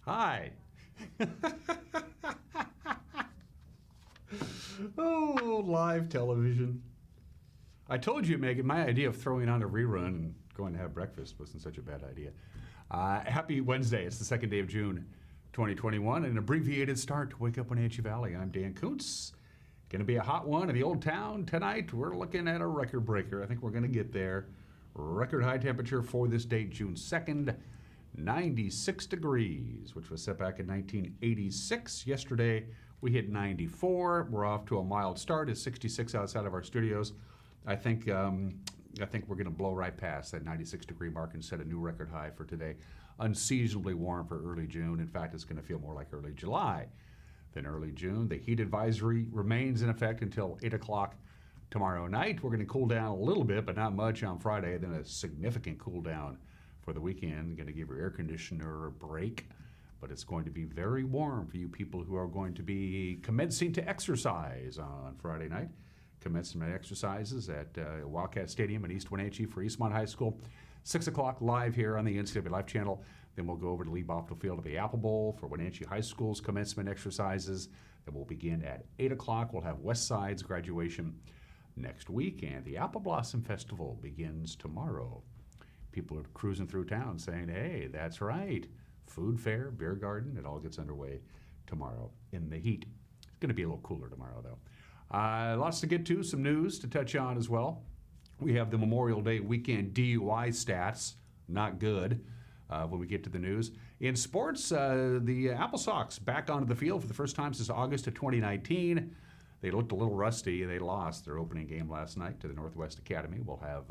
Hi. Oh, live television. I told you, Megan, my idea of throwing on a rerun and going to have breakfast wasn't such a bad idea. Happy Wednesday. It's the second day of June, 2021, an abbreviated start to Wake Up Wenatchee Valley. I'm Dan Kuntz. Going to be a hot one in the old town tonight. We're looking at a record breaker. I think we're going to get there. Record high temperature for this date, June 2nd, 96 degrees, which was set back in 1986. Yesterday, we hit 94. We're off to a mild start. It's 66 outside of our studios. I think we're going to blow right past that 96-degree mark and set a new record high for today. Unseasonably warm for early June. In fact, it's going to feel more like early July than early June. The heat advisory remains in effect until 8 o'clock tomorrow night. We're going to cool down a little bit, but not much on Friday. Then a significant cool down for the weekend. Going to give your air conditioner a break. But it's going to be very warm for you people who are going to be commencing to exercise on Friday night. Commencement exercises at Wildcat Stadium in East Wenatchee for Eastmont High School. 6 o'clock live here on the NCW Live channel. Then we'll go over to Lee Boptel Field at the Apple Bowl for Wenatchee High School's commencement exercises. Then we'll begin at 8 o'clock. We'll have West Side's graduation next week, and the Apple Blossom Festival begins tomorrow. People are cruising through town saying, hey, that's right. Food fair, beer garden, it all gets underway tomorrow in the heat. It's going to be a little cooler tomorrow, though. Lots to get to, some news to touch on as well. We have the Memorial Day weekend DUI stats, not good when we get to the news. In sports, the Apple Sox back onto the field for the first time since August of 2019. They looked a little rusty. They lost their opening game last night to the Northwest Academy. We'll have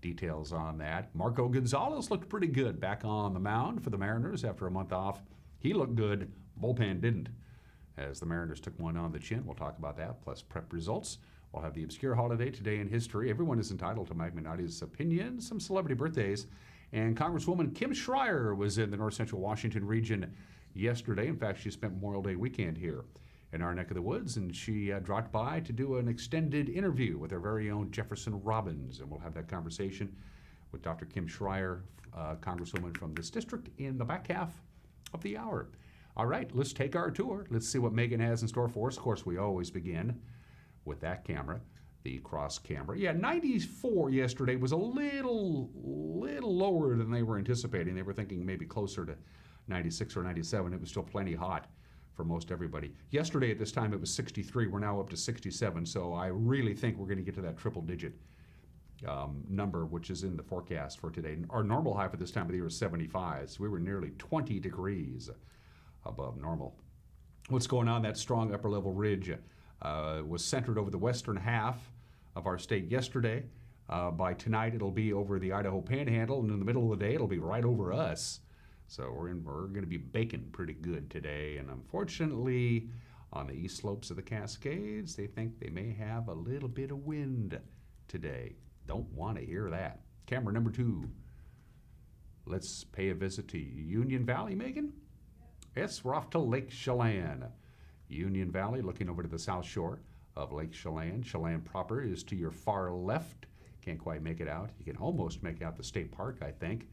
details on that. Marco Gonzalez looked pretty good back on the mound for the Mariners after a month off. He looked good. Bullpen didn't, as the Mariners took one on the chin. We'll talk about that, plus prep results. We'll have the obscure holiday today in history. Everyone is entitled to Mike Minotti's opinion, some celebrity birthdays. And Congresswoman Kim Schrier was in the North Central Washington region yesterday. In fact, she spent Memorial Day weekend here in our neck of the woods, and she dropped by to do an extended interview with our very own Jefferson Robbins. And we'll have that conversation with Dr. Kim Schrier, Congresswoman from this district, in the back half of the hour. All right, let's take our tour. Let's see what Megan has in store for us. Of course, we always begin with that camera, the cross camera. Yeah, 94 yesterday was a little lower than they were anticipating. They were thinking maybe closer to 96 or 97. It was still plenty hot for most everybody. Yesterday at this time it was 63. We're now up to 67. So I really think we're going to get to that triple-digit number, which is in the forecast for today. Our normal high for this time of the year is 75. So we were nearly 20 degrees above normal. What's going on? That strong upper level ridge was centered over the western half of our state yesterday. By tonight it'll be over the Idaho Panhandle, and in the middle of the day it'll be right over us. So we're going to be baking pretty good today. And unfortunately, on the east slopes of the Cascades, they think they may have a little bit of wind today. Don't want to hear that. Camera number 2. Let's pay a visit to Union Valley, Megan. Yes, we're off to Lake Chelan. Union Valley, looking over to the south shore of Lake Chelan. Chelan proper is to your far left. Can't quite make it out. You can almost make out the state park, I think.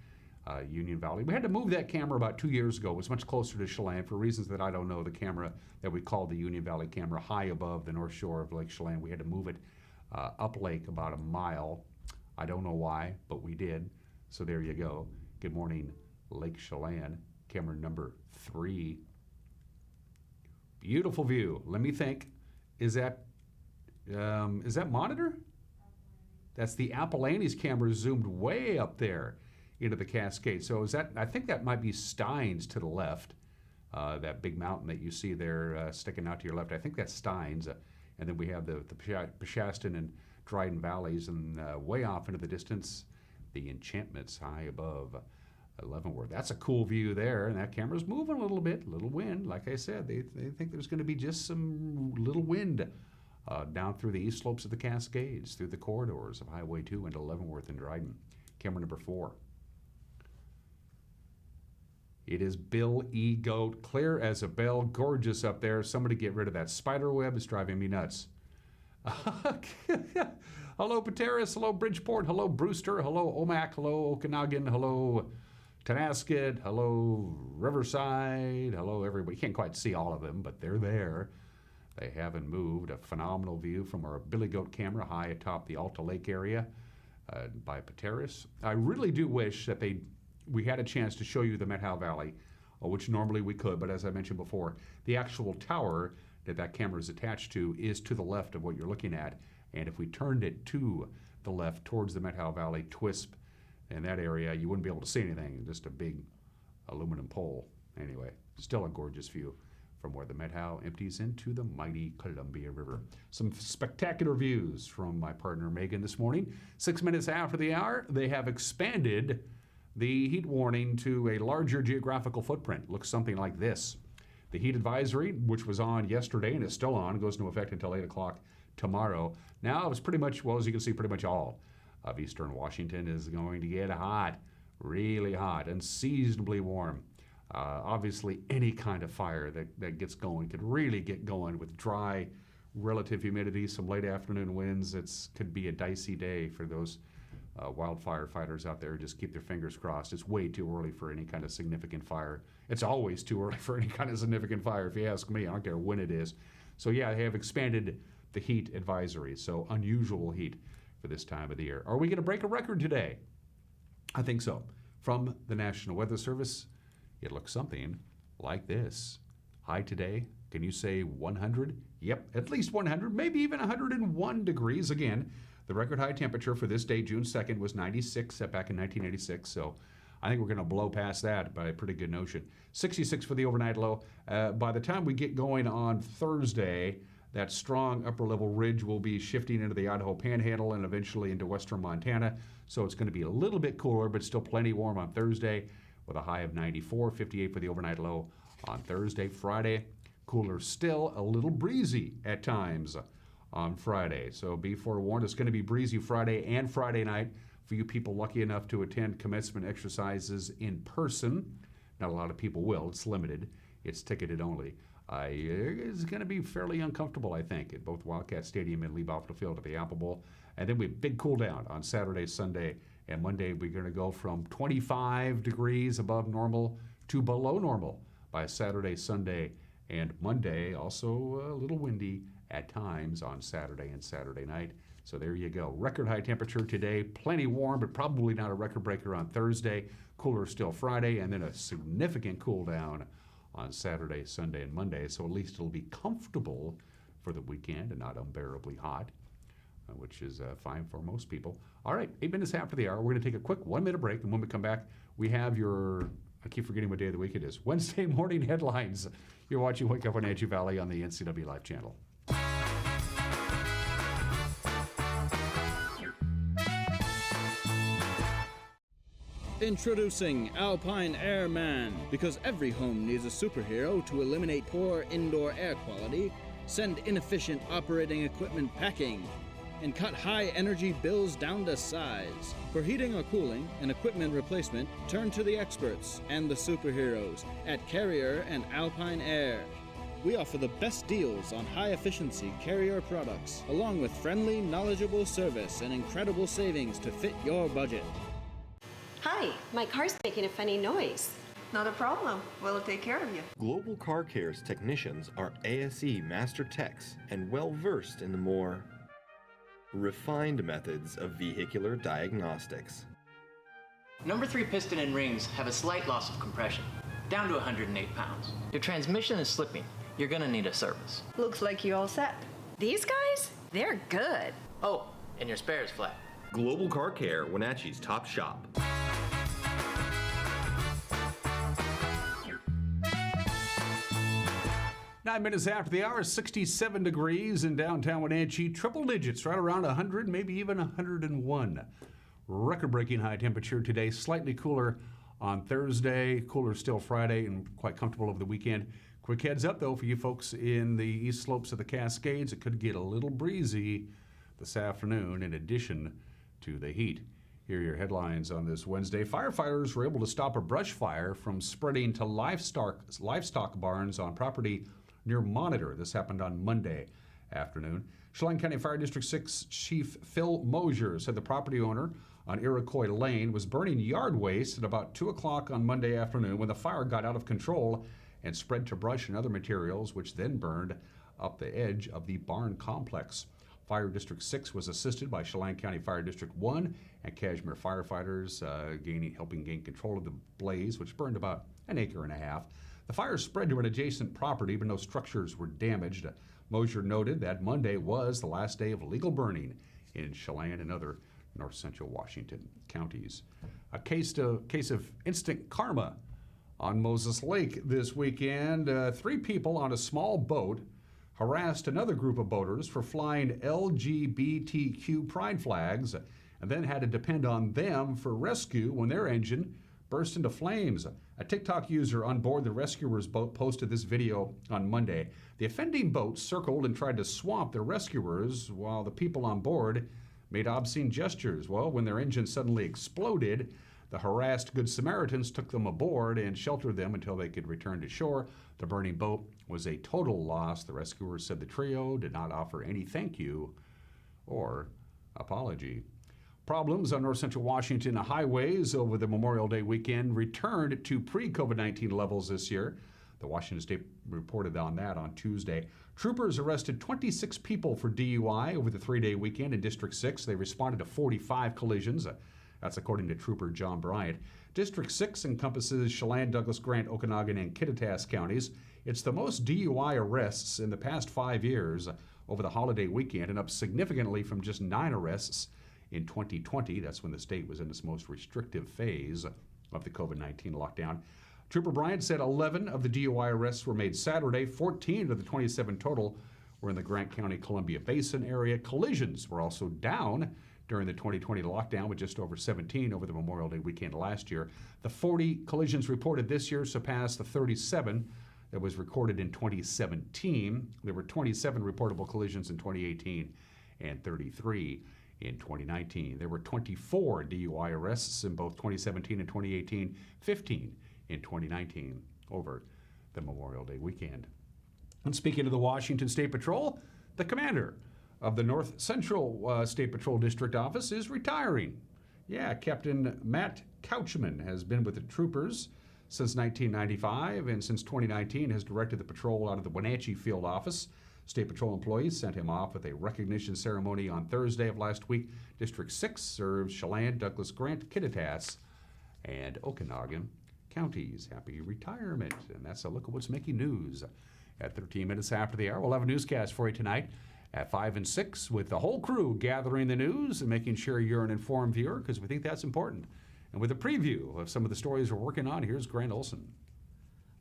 Union Valley. We had to move that camera about 2 years ago. It was much closer to Chelan for reasons that I don't know. The camera that we called the Union Valley camera, high above the north shore of Lake Chelan. We had to move it up lake about a mile. I don't know why, but we did. So there you go. Good morning, Lake Chelan. Camera number 3. Beautiful view. Let me think. Is that Monitor? That's the Apple Annie's camera zoomed way up there into the Cascade. So is that? I think that might be Steins to the left. That big mountain that you see there sticking out to your left. I think that's Steins. And then we have the Shasta and Dryden valleys, and way off into the distance, the Enchantments high above Leavenworth. That's a cool view there, and that camera's moving a little bit, little wind. Like I said, they think there's going to be just some little wind down through the east slopes of the Cascades, through the corridors of Highway 2 into Leavenworth and Dryden. Camera number 4. It is Bill E. Goat, clear as a bell, gorgeous up there. Somebody get rid of that spider web. It's driving me nuts. Hello, Pateris. Hello, Bridgeport. Hello, Brewster. Hello, Omak. Hello, Okanagan. Hello, Tonasket, hello Riverside, hello everybody. You can't quite see all of them, but they're there. They haven't moved. A phenomenal view from our Billy Goat camera high atop the Alta Lake area by Pateris. I really do wish that we had a chance to show you the Methow Valley, which normally we could, but as I mentioned before, the actual tower that camera is attached to is to the left of what you're looking at. And if we turned it to the left towards the Methow Valley, Twisp, in that area, you wouldn't be able to see anything, just a big aluminum pole. Anyway, still a gorgeous view from where the Methow empties into the mighty Columbia River. Some spectacular views from my partner Megan this morning. 6 minutes after the hour, they have expanded the heat warning to a larger geographical footprint. Looks something like this. The heat advisory, which was on yesterday and is still on, goes into effect until 8 o'clock tomorrow. Now it's pretty much, well, as you can see, pretty much all of eastern Washington is going to get hot, really hot, unseasonably warm. Obviously, any kind of fire that gets going could really get going with dry, relative humidity, some late afternoon winds. It could be a dicey day for those wildfire fighters out there. Just keep their fingers crossed. It's way too early for any kind of significant fire. It's always too early for any kind of significant fire, if you ask me. I don't care when it is. So yeah, they have expanded the heat advisory, so unusual heat for this time of the year. Are we going to break a record today? I think so. From the National Weather Service, it looks something like this. High today, can you say 100? Yep, at least 100, maybe even 101 degrees. Again, the record high temperature for this day, June 2nd, was 96 set back in 1986. So I think we're going to blow past that by a pretty good notion. 66 for the overnight low. By the time we get going on Thursday, that strong upper-level ridge will be shifting into the Idaho Panhandle and eventually into western Montana. So it's going to be a little bit cooler, but still plenty warm on Thursday with a high of 94, 58 for the overnight low on Thursday. Friday, cooler still, a little breezy at times on Friday. So be forewarned, it's going to be breezy Friday and Friday night for you people lucky enough to attend commencement exercises in person. Not a lot of people will. It's limited. It's ticketed only. It's going to be fairly uncomfortable, I think, at both Wildcat Stadium and Lee Buffalo Field at the Apple Bowl. And then we have a big cool down on Saturday, Sunday, and Monday. We're going to go from 25 degrees above normal to below normal by Saturday, Sunday, and Monday. Also a little windy at times on Saturday and Saturday night. So there you go. Record high temperature today. Plenty warm, but probably not a record breaker on Thursday. Cooler still Friday, and then a significant cool down on Saturday, Sunday, and Monday. So at least it'll be comfortable for the weekend and not unbearably hot, which is fine for most people. All right, 8 minutes after the hour, we're going to take a quick 1 minute break. And when we come back, we have I keep forgetting what day of the week it is, Wednesday morning headlines. You're watching Wake Up Wenatchee Valley on the NCW Live channel. Introducing Alpine Airman. Because every home needs a superhero to eliminate poor indoor air quality, send inefficient operating equipment packing, and cut high energy bills down to size. For heating or cooling and equipment replacement, turn to the experts and the superheroes at Carrier and Alpine Air. We offer the best deals on high-efficiency Carrier products, along with friendly, knowledgeable service and incredible savings to fit your budget. Hi, my car's making a funny noise. Not a problem. We'll take care of you. Global Car Care's technicians are ASE Master Techs and well-versed in the more refined methods of vehicular diagnostics. Number 3 piston and rings have a slight loss of compression, down to 108 pounds. Your transmission is slipping. You're gonna need a service. Looks like you all set. These guys? They're good. Oh, and your spare is flat. Global Car Care, Wenatchee's top shop. 9 minutes after the hour, 67 degrees in downtown Wenatchee. Triple digits, right around 100, maybe even 101. Record-breaking high temperature today. Slightly cooler on Thursday. Cooler still Friday and quite comfortable over the weekend. Quick heads up, though, for you folks in the east slopes of the Cascades. It could get a little breezy this afternoon in addition to the heat. Here are your headlines on this Wednesday. Firefighters were able to stop a brush fire from spreading to livestock barns on property near Monitor. This happened on Monday afternoon. Chelan County Fire District 6 Chief Phil Mosier said the property owner on Iroquois Lane was burning yard waste at about 2 o'clock on Monday afternoon when the fire got out of control and spread to brush and other materials, which then burned up the edge of the barn complex. Fire District 6 was assisted by Chelan County Fire District 1 and Cashmere firefighters helping gain control of the blaze, which burned about an acre and a half. The fire spread to an adjacent property, but no structures were damaged. Mosier noted that Monday was the last day of legal burning in Chelan and other north central Washington counties. A case of instant karma on Moses Lake this weekend. 3 people on a small boat harassed another group of boaters for flying LGBTQ pride flags and then had to depend on them for rescue when their engine burst into flames. A TikTok user on board the rescuers' boat posted this video on Monday. The offending boat circled and tried to swamp the rescuers while the people on board made obscene gestures. Well, when their engine suddenly exploded, the harassed Good Samaritans took them aboard and sheltered them until they could return to shore. The burning boat was a total loss. The rescuers said the trio did not offer any thank you or apology. Problems on north central Washington highways over the Memorial Day weekend returned to pre-COVID-19 levels this year. The Washington State reported on that on Tuesday. Troopers arrested 26 people for DUI over the 3-day weekend in District 6. They responded to 45 collisions. That's according to Trooper John Bryant. District 6 encompasses Chelan, Douglas, Grant, Okanagan, and Kittitas counties. It's the most DUI arrests in the past 5 years over the holiday weekend and up significantly from just 9 arrests in 2020. That's when the state was in its most restrictive phase of the COVID-19 lockdown. Trooper Bryant said 11 of the DUI arrests were made Saturday. 14 of the 27 total were in the Grant County Columbia Basin area. Collisions were also down during the 2020 lockdown, with just over 17 over the Memorial Day weekend last year. The 40 collisions reported this year surpassed the 37 that was recorded in 2017. There were 27 reportable collisions in 2018 and 33 in 2019. There were 24 DUI arrests in both 2017 and 2018, 15 in 2019 over the Memorial Day weekend. And speaking of the Washington State Patrol, the commander of the North Central State Patrol District Office is retiring. Yeah, Captain Matt Couchman has been with the troopers since 1995 and since 2019 has directed the patrol out of the Wenatchee Field Office. State Patrol employees sent him off with a recognition ceremony on Thursday of last week. District 6 serves Chelan, Douglas, Grant, Kittitas, and Okanagan counties. Happy retirement. And that's a look at what's making news. At 13 minutes after the hour, we'll have a newscast for you tonight at 5 and 6 with the whole crew gathering the news and making sure you're an informed viewer because we think that's important. And with a preview of some of the stories we're working on, here's Grant Olson.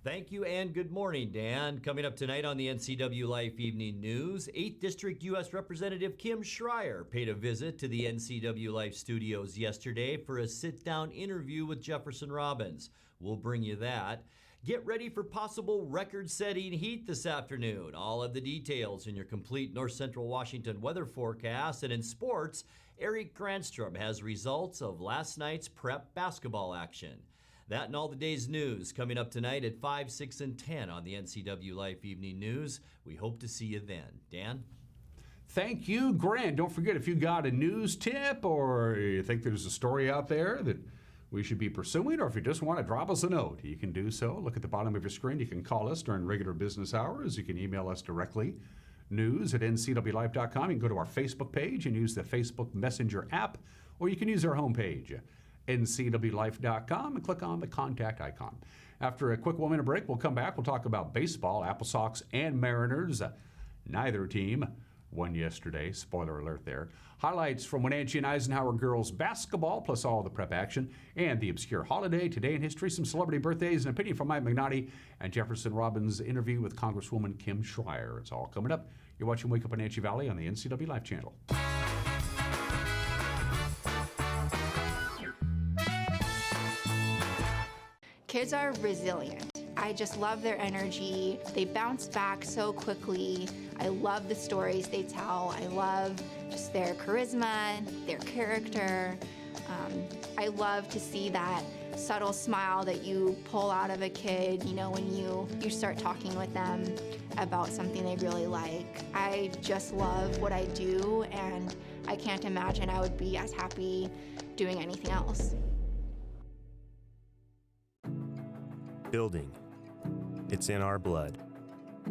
Thank you and good morning, Dan. Coming up tonight on the NCW Life Evening News, 8th District U.S. Representative Kim Schrier paid a visit to the NCW Life studios yesterday for a sit-down interview with Jefferson Robbins. We'll bring you that. Get ready for possible record-setting heat this afternoon. All of the details in your complete North Central Washington weather forecast. And in sports, Eric Granstrom has results of last night's prep basketball action. That and all the day's news coming up tonight at 5, 6, and 10 on the NCW Life Evening News. We hope to see you then. Dan? Thank you, Grant. Don't forget, if you got a news tip or you think there's a story out there that we should be pursuing, or if you just want to drop us a note, you can do so. Look at the bottom of your screen. You can call us during regular business hours. You can email us directly, news@ncwlife.com. You can go to our Facebook page and use the Facebook Messenger app, or you can use our homepage, ncwlife.com, and click on the contact icon. After a quick 1-minute break, we'll come back. We'll talk about baseball, Apple Sox and Mariners. Neither team won yesterday. Spoiler alert there. Highlights from Wenatchee and Eisenhower girls basketball, plus all the prep action, and the obscure holiday, today in history, some celebrity birthdays, an opinion from Mike McNaughty, and Jefferson Robbins' interview with Congresswoman Kim Schrier. It's all coming up. You're watching Wake Up Wenatchee Valley on the NCW Life channel. Kids are resilient. I just love their energy. They bounce back so quickly. I love the stories they tell. I love just their charisma, their character. I love to see that subtle smile that you pull out of a kid, when you start talking with them about something they really like. I just love what I do, and I can't imagine I would be as happy doing anything else. Building. It's in our blood.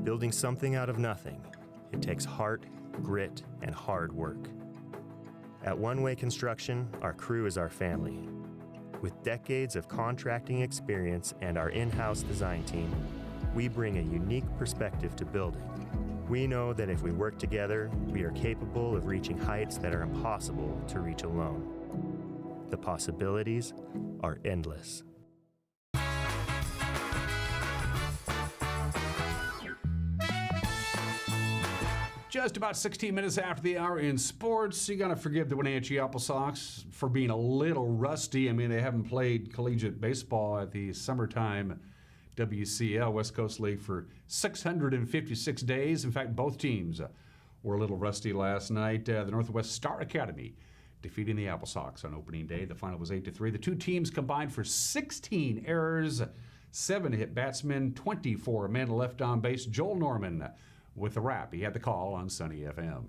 Building something out of nothing. It takes heart, grit, and hard work. At One Way Construction, our crew is our family. With decades of contracting experience and our in-house design team, we bring a unique perspective to building. We know that if we work together, we are capable of reaching heights that are impossible to reach alone. The possibilities are endless. Just about 16 minutes after the hour in sports, you got to forgive the Wenatchee Apple Sox for being a little rusty. I mean, they haven't played collegiate baseball at the summertime WCL, West Coast League, for 656 days. In fact, both teams were a little rusty last night. The Northwest Star Academy defeating the Apple Sox on opening day. The final was 8-3. The two teams combined for 16 errors, 7 hit batsmen, 24 men left on base. Joel Norman with the wrap. He had the call on Sunny FM.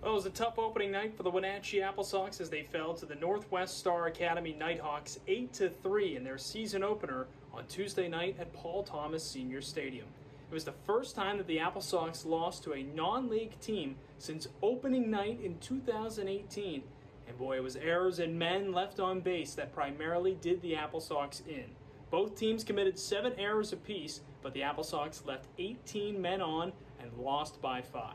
Well, it was a tough opening night for the Wenatchee Apple Sox as they fell to the Northwest Star Academy Nighthawks 8-3 in their season opener on Tuesday night at Paul Thomas Senior Stadium. It was the first time that the Apple Sox lost to a non-league team since opening night in 2018. And boy, it was errors and men left on base that primarily did the Apple Sox in. Both teams committed 7 errors apiece, but the Apple Sox left 18 men on and lost by 5.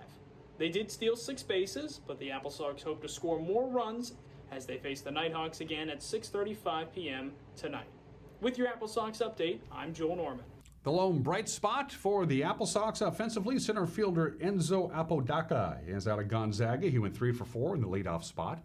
They did steal 6 bases, but the Apple Sox hope to score more runs as they face the Nighthawks again at 6:35 p.m. tonight. With your Apple Sox update, I'm Joel Norman. The lone bright spot for the Apple Sox offensively, center fielder Enzo Apodaca is out of Gonzaga. He went 3 for 4 in the leadoff spot.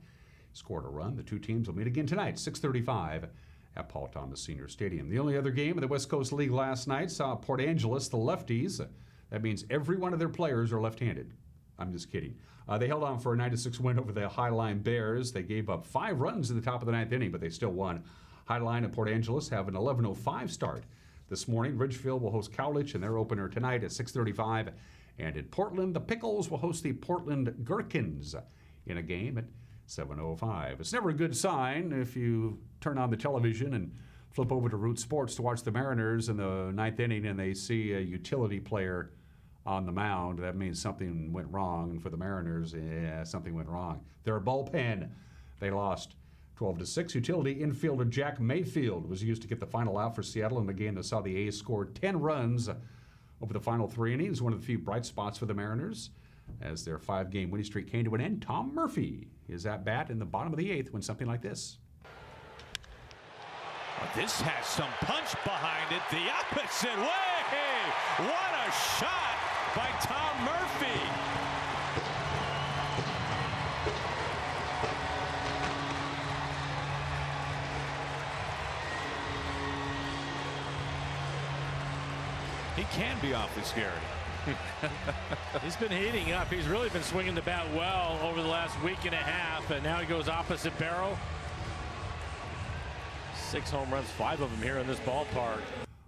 Scored a run. The two teams will meet again tonight, 6:35 at Paul Thomas Senior Stadium. The only other game of the West Coast League last night saw Port Angeles, the lefties. That means every one of their players are left-handed. I'm just kidding. They held on for a 9-6 win over the Highline Bears. They gave up 5 runs in the top of the 9th inning, but they still won. Highline and Port Angeles have an 11:05 start this morning. Ridgefield will host Cowlitz in their opener tonight at 6:35. And in Portland, the Pickles will host the Portland Gherkins in a game at 7:05. It's never a good sign if you turn on the television and flip over to Root Sports to watch the Mariners in the 9th inning and they see a utility player on the mound. That means something went wrong. And for the Mariners, something went wrong. Their bullpen, they lost 12-6. Utility infielder Jack Mayfield was used to get the final out for Seattle in the game that saw the A's score 10 runs over the final 3 innings. One of the few bright spots for the Mariners as their 5-game winning streak came to an end. Tom Murphy is at bat in the bottom of the 8th when something like this. This has some punch behind it, the opposite way. What a shot by Tom Murphy. He can be awfully scary. He's been heating up. He's really been swinging the bat well over the last week and a half, and now he goes opposite barrel. 6 home runs, 5 of them here in this ballpark.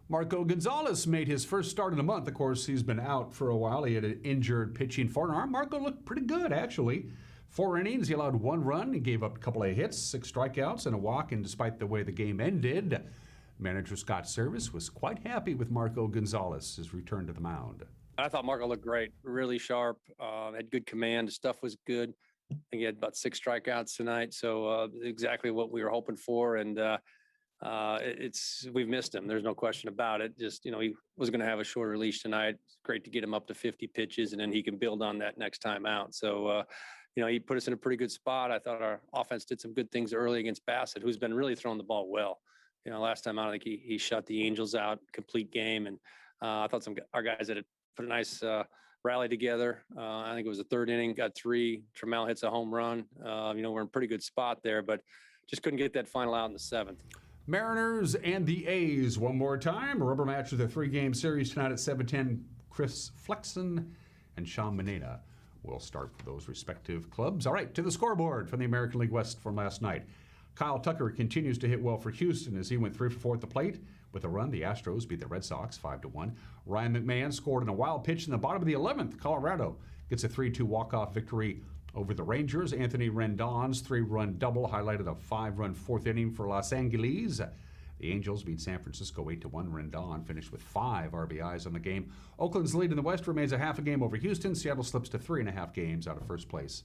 Marco Gonzalez made his first start in a month. Of course, he's been out for a while. He had an injured pitching forearm. Marco looked pretty good, actually. 4 innings, he allowed 1 run. He gave up a couple of hits, 6 strikeouts, and a walk. And despite the way the game ended, manager Scott Service was quite happy with Marco Gonzalez, his return to the mound. I thought Marco looked great, really sharp, had good command. The stuff was good. I think he had about 6 strikeouts tonight. So exactly what we were hoping for. And we've missed him. There's no question about it. Just, he was going to have a shorter leash tonight. It's great to get him up to 50 pitches, and then he can build on that next time out. So, he put us in a pretty good spot. I thought our offense did some good things early against Bassett, who's been really throwing the ball well. Last time out, I think he shut the Angels out, complete game. And I thought our guys had put a nice rally together. I think it was the 3rd inning, got 3. Trammell hits a home run. We're in a pretty good spot there, but just couldn't get that final out in the 7th. Mariners and the A's one more time. A rubber match with a 3-game series tonight at 7:10. Chris Flexen and Sean Manena will start for those respective clubs. All right, to the scoreboard from the American League West from last night. Kyle Tucker continues to hit well for Houston as he went 3 for 4 at the plate. With a run, the Astros beat the Red Sox 5-1. Ryan McMahon scored in a wild pitch in the bottom of the 11th. Colorado gets a 3-2 walk-off victory over the Rangers. Anthony Rendon's 3-run double highlighted a 5-run fourth inning for Los Angeles. The Angels beat San Francisco 8-1. Rendon finished with 5 RBIs on the game. Oakland's lead in the West remains a half a game over Houston. Seattle slips to 3.5 games out of first place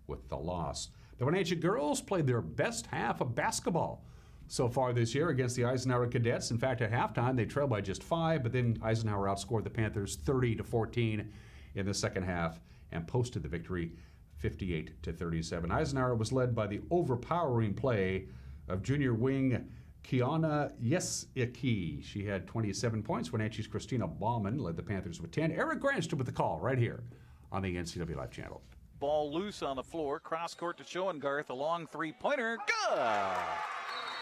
with the loss. The Wenatchee girls played their best half of basketball so far this year against the Eisenhower Cadets. In fact, at halftime, they trailed by just 5, but then Eisenhower outscored the Panthers 30-14 in the second half and posted the victory 58-37. Eisenhower was led by the overpowering play of junior wing Kiana Yesiki. She had 27 points. Wenatchee's Christina Bauman led the Panthers with 10. Eric Granston with the call right here on the NCW Live channel. Ball loose on the floor. Cross court to Schoengarth. A long three-pointer. Good!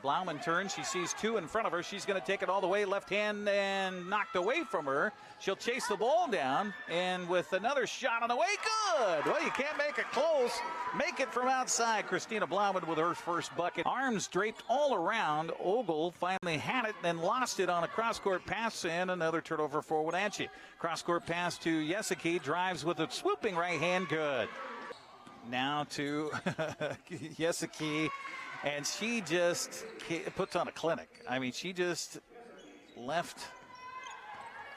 Blauman turns. She sees 2 in front of her. She's going to take it all the way. Left hand and knocked away from her. She'll chase the ball down. And with another shot on the way. Good! Well, you can't make it close. Make it from outside. Christina Blauman with her first bucket. Arms draped all around. Ogle finally had it, then lost it on a cross-court pass, and another turnover for Wenatchee. Cross-court pass to Yesiki. Drives with a swooping right hand. Good. Now to Yesiki. And she just puts on a clinic. I mean, she just left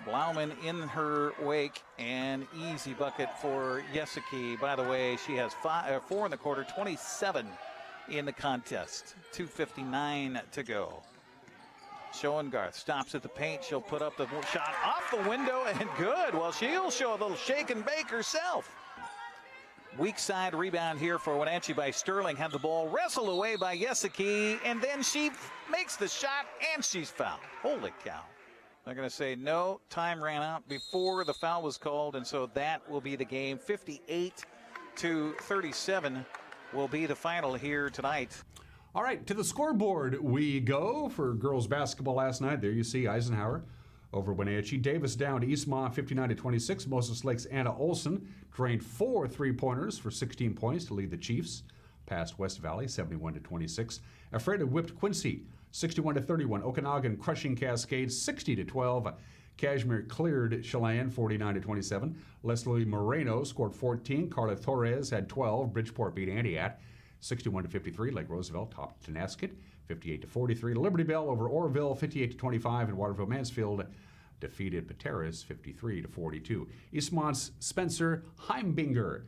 Blauman in her wake, and easy bucket for Yesiki. By the way, she has 4 in the quarter, 27 in the contest. 2:59 to go. Schoengarth stops at the paint. She'll put up the shot off the window, and good. Well, she'll show a little shake and bake herself. Weak side rebound here for Wenatchee by Sterling. Had the ball wrestled away by Yesiki, and then she makes the shot, and she's fouled. Holy cow. They're going to say no, time ran out before the foul was called, and so that will be the game. 58-37 will be the final here tonight. All right, to the scoreboard we go for girls basketball last night. There you see Eisenhower over Wenatchee. Davis down to Eastmont 59-26. Moses Lake's Anna Olson drained 4 3-pointers for 16 points to lead the Chiefs past West Valley 71-26. Ephrata whipped Quincy 61-31. Okanagan crushing Cascade 60-12. Kashmir cleared Chelan 49-27. Leslie Moreno scored 14. Carla Torres had 12. Bridgeport beat Antioch 61-53. Lake Roosevelt topped Tonasket 58-43. Liberty Bell over Orville 58-25. And Waterville Mansfield defeated Pateras 53-42. Eastmont's Spencer Heimbinger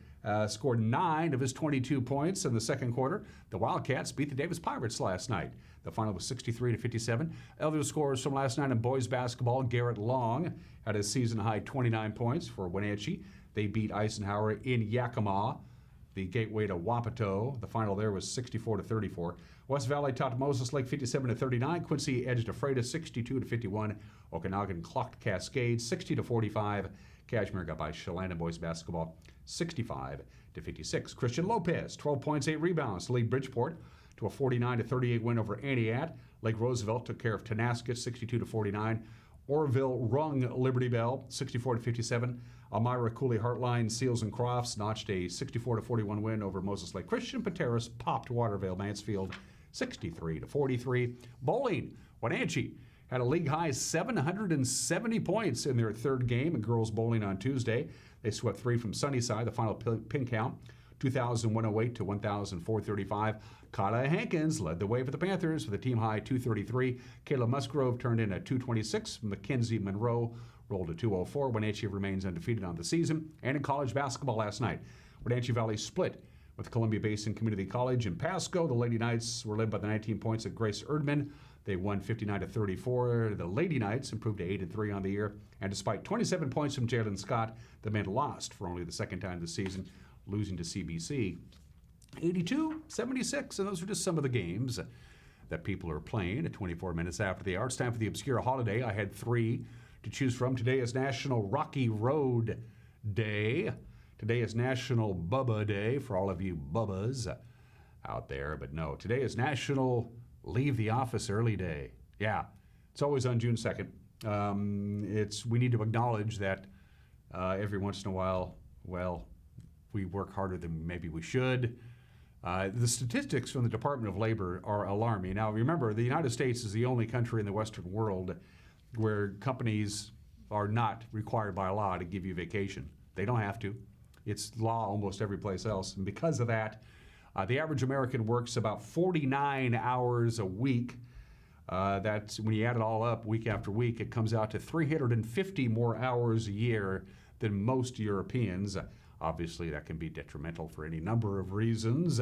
scored 9 of his 22 points in the second quarter. The Wildcats beat the Davis Pirates last night. The final was 63-57. Other scores from last night in boys basketball: Garrett Long had a season-high 29 points for Wenatchee. They beat Eisenhower in Yakima, the gateway to Wapato. The final there was 64-34. West Valley topped Moses Lake 57-39. Quincy edged Ephrata 62-51. Okanagan clocked Cascade 60-45. Kashmir got by Chelan boys basketball 65-56. Christian Lopez 12 points, 8 rebounds to lead Bridgeport to a 49-38 win over Antioch. Lake Roosevelt took care of Tonasket 62-49. Orville rung Liberty Bell 64-57. Elmira Cooley Heartline Seals and Crofts notched a 64-41 win over Moses Lake Christian. Pateras popped Waterville Mansfield 63-43. Bowling, Wenatchee had a league-high 770 points in their third game in girls bowling on Tuesday. They swept 3 from Sunnyside. The final pin count, 2,108 to 1,435. Carla Hankins led the way for the Panthers with a team-high 233. Kayla Musgrove turned in at 226. Mackenzie Monroe rolled a 204. Wenatchee remains undefeated on the season. And in college basketball last night, Wenatchee Valley split with Columbia Basin Community College in Pasco. The Lady Knights were led by the 19 points of Grace Erdman. They won 59-34. The Lady Knights improved to 8-3 on the year. And despite 27 points from Jalen Scott, the men lost for only the second time this season, losing to CBC 82-76. And those are just some of the games that people are playing at 24 minutes after the hour. It's time for the Obscure Holiday. I had 3 to choose from. Today is National Rocky Road Day. Today is National Bubba Day for all of you Bubbas out there. But no, today is National Leave the Office Early Day. Yeah, it's always on June 2nd. We need to acknowledge that every once in a while, well, we work harder than maybe we should. The statistics from the Department of Labor are alarming. Now, remember, the United States is the only country in the Western world where companies are not required by law to give you vacation. They don't have to. It's law almost every place else. And because of that, the average American works about 49 hours a week. That's when you add it all up week after week, it comes out to 350 more hours a year than most Europeans. Obviously, that can be detrimental for any number of reasons.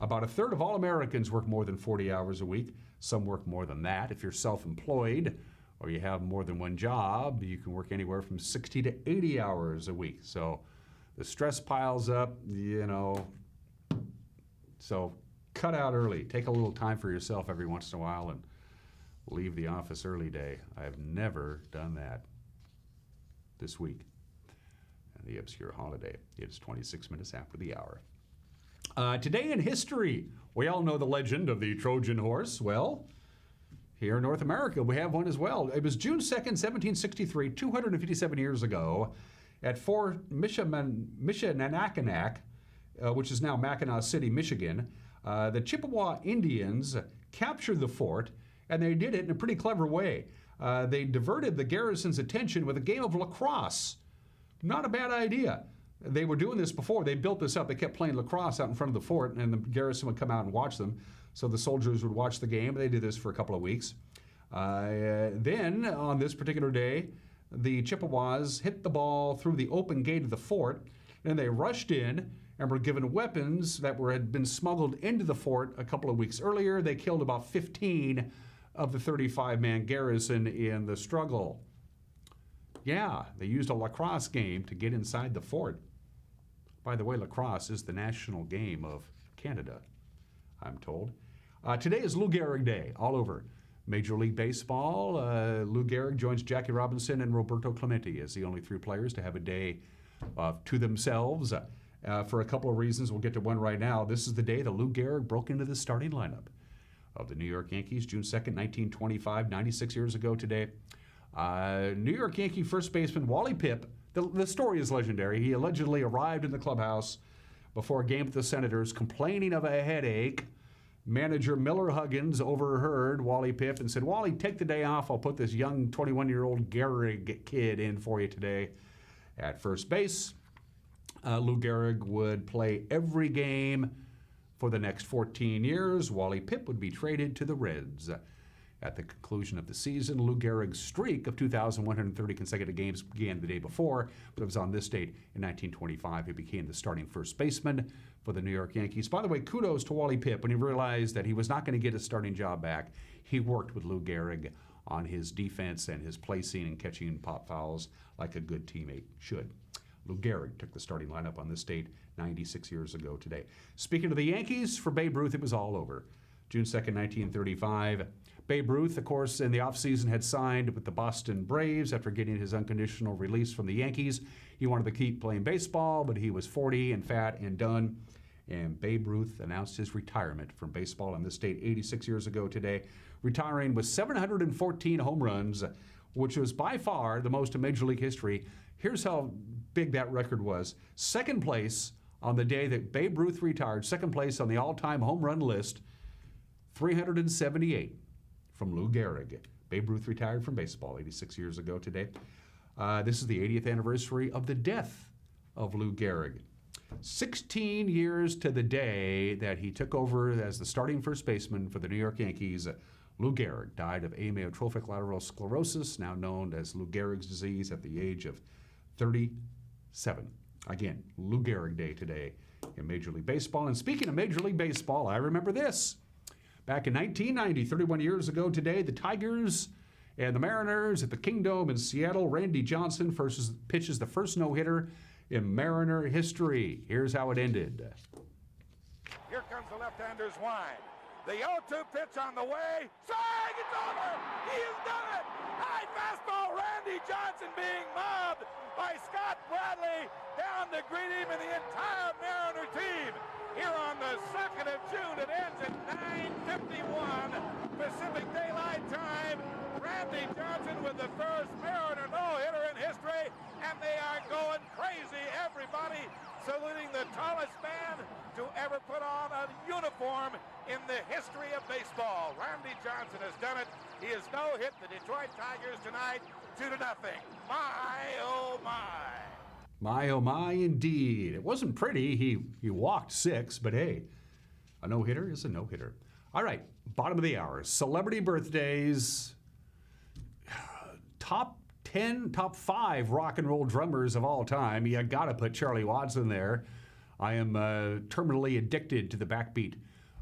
About a third of all Americans work more than 40 hours a week. Some work more than that. If you're self-employed or you have more than one job, you can work anywhere from 60 to 80 hours a week. So the stress piles up, So cut out early. Take a little time for yourself every once in a while and leave the office early day. I have never done that this week. And the obscure holiday. It's 26 minutes after the hour. Today in history, we all know the legend of the Trojan horse. Well, here in North America, we have one as well. It was June 2nd, 1763, 257 years ago, at Fort Michilimackinac, which is now Mackinac City, Michigan. The Chippewa Indians captured the fort, and they did it in a pretty clever way. They diverted the garrison's attention with a game of lacrosse. Not a bad idea. They were doing this before. They built this up. They kept playing lacrosse out in front of the fort, and the garrison would come out and watch them. So the soldiers would watch the game. They did this for a couple of weeks. Then, on this particular day, the Chippewas hit the ball through the open gate of the fort, and they rushed in and were given weapons that had been smuggled into the fort a couple of weeks earlier. They killed about 15 of the 35-man garrison in the struggle. Yeah, they used a lacrosse game to get inside the fort. By the way, lacrosse is the national game of Canada, I'm told. Today is Lou Gehrig Day all over. Major League Baseball, Lou Gehrig joins Jackie Robinson and Roberto Clemente as the only three players to have a day to themselves. For a couple of reasons, we'll get to one right now. This is the day that Lou Gehrig broke into the starting lineup of the New York Yankees, June 2nd, 1925, 96 years ago today. New York Yankee first baseman Wally Pipp, the story is legendary. He allegedly arrived in the clubhouse before a game with the Senators complaining of a headache. Manager Miller Huggins overheard Wally Pipp and said, "Wally, take the day off. I'll put this young 21-year-old Gehrig kid in for you today." At first base, Lou Gehrig would play every game for the next 14 years. Wally Pipp would be traded to the Reds. At the conclusion of the season, Lou Gehrig's streak of 2,130 consecutive games began the day before, but it was on this date in 1925 he became the starting first baseman for the New York Yankees. By the way, kudos to Wally Pipp. When he realized that he was not going to get his starting job back, he worked with Lou Gehrig on his defense and his placing and catching pop fouls like a good teammate should. Lou Gehrig took the starting lineup on this date 96 years ago today. Speaking of the Yankees, for Babe Ruth, it was all over. June 2nd, 1935. Babe Ruth, of course, in the offseason had signed with the Boston Braves after getting his unconditional release from the Yankees. He wanted to keep playing baseball, but he was 40 and fat and done. And Babe Ruth announced his retirement from baseball on this date 86 years ago today, retiring with 714 home runs, which was by far the most in Major League history. Here's how big that record was. Second place on the day that Babe Ruth retired, second place on the all-time home run list, 378 from Lou Gehrig. Babe Ruth retired from baseball 86 years ago today. This is the 80th anniversary of the death of Lou Gehrig. 16 years to the day that he took over as the starting first baseman for the New York Yankees, Lou Gehrig died of amyotrophic lateral sclerosis, now known as Lou Gehrig's disease, at the age of 37. Again, Lou Gehrig Day today in Major League Baseball. And speaking of Major League Baseball, I remember this. Back in 1990, 31 years ago today, the Tigers and the Mariners at the Kingdome in Seattle. Randy Johnson pitches the first no-hitter in Mariner history. Here's how it ended. Here comes the left-hander's wide. The 0-2 pitch on the way. Swing! It's over! He has done it! High fastball. Randy Johnson being mobbed by Scott Bradley down to greet him and the entire Mariner team. Here on the 2nd of June, it ends at 9:51 Pacific Daylight Time. Randy Johnson with the first Mariner no-hitter in history, and they are going crazy. Everybody saluting the tallest man to ever put on a uniform in the history of baseball. Randy Johnson has done it. He has no-hit the Detroit Tigers tonight, 2-0. My, oh, my. My, oh, my, indeed. It wasn't pretty. He walked 6, but hey, a no-hitter is a no-hitter. All right, bottom of the hour. Celebrity birthdays. Top 10, top 5 rock and roll drummers of all time. You got to put Charlie Watts in there. I am terminally addicted to the backbeat